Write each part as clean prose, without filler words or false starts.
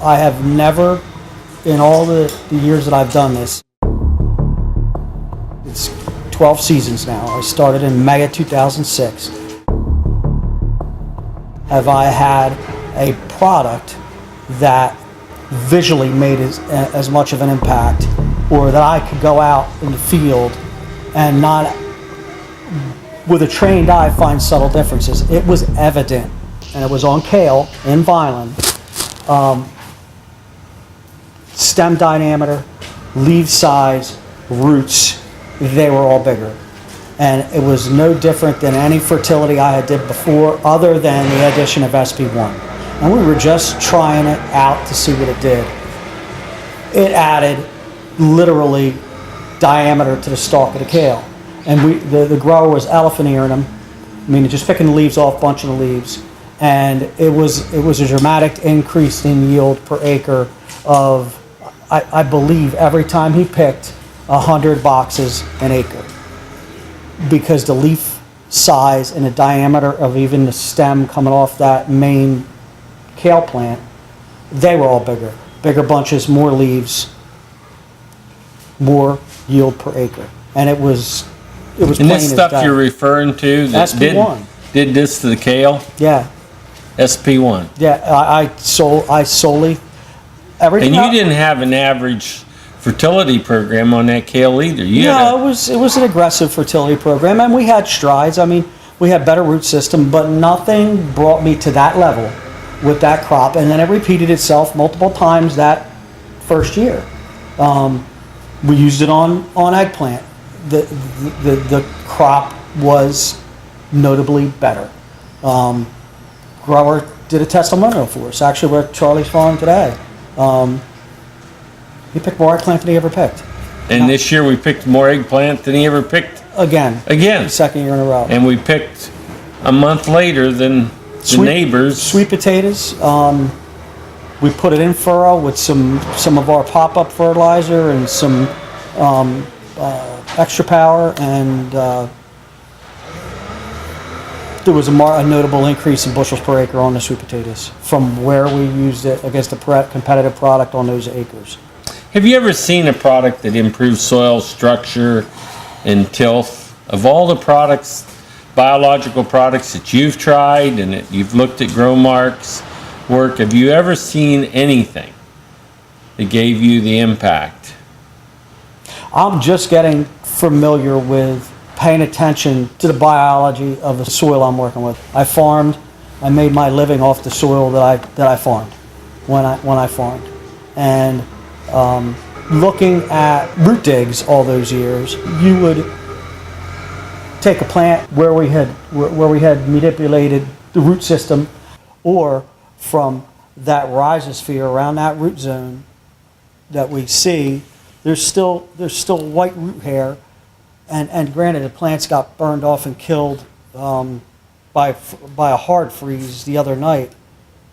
I have never, in all the years that I've done this, it's 12 seasons now. I started in May of 2006. Have I had a product that visually made as much of an impact, or that I could go out in the field and not, with a trained eye, find subtle differences? It was evident, and it was on kale in Vineland. Stem diameter, leaf size, roots, they were all bigger. And it was no different than any fertility I had did before, other than the addition of SP-1. And we were just trying it out to see what it did. It added literally diameter to the stalk of the kale. And the grower was elephant earing them, meaning just picking the leaves off, bunching the leaves. And it was a dramatic increase in yield per acre of, I believe, every time he picked, 100 boxes an acre. Because the leaf size and the diameter of even the stem coming off that main kale plant, they were all bigger. Bigger bunches, more leaves, more yield per acre. And it was And plain this as stuff day. you're referring to that SP-1. did this to the kale? Yeah. SP-1. Yeah, I solely, everything. And you didn't have an average fertility program on that kale either. No, it was an aggressive fertility program, and we had strides. I mean, we had better root system, but nothing brought me to that level with that crop. And then it repeated itself multiple times that first year. We used it on eggplant. The crop was notably better. Grower did a testimonial for us. Actually, we're at Charlie's farm today. He picked more eggplant than he ever picked. And this year we picked more eggplant than he ever picked. Again. Second year in a row. And we picked a month later than the neighbors. Sweet potatoes. We put it in furrow with some of our pop-up fertilizer and some extra power, and there was a notable increase in bushels per acre on the sweet potatoes from where we used it against the competitive product on those acres. Have you ever seen a product that improves soil structure and tilth? Of all the products, biological products that you've tried and that you've looked at Growmark's work, have you ever seen anything that gave you the impact? I'm just getting familiar with paying attention to the biology of the soil I'm working with. I farmed. I made my living off the soil that I farmed when I farmed, and looking at root digs all those years, you would take a plant where we had manipulated the root system, or from that rhizosphere around that root zone that we see, there's still white root hair, and granted the plants got burned off and killed by a hard freeze the other night.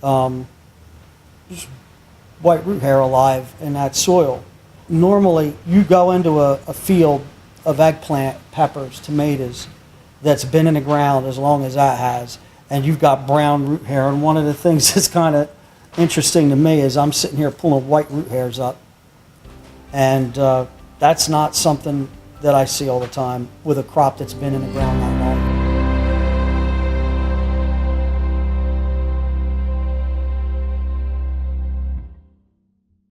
There's white root hair alive in that soil. Normally, you go into a field of eggplant, peppers, tomatoes that's been in the ground as long as that has, and you've got brown root hair. And one of the things that's kind of interesting to me is I'm sitting here pulling white root hairs up, and that's not something that I see all the time with a crop that's been in the ground.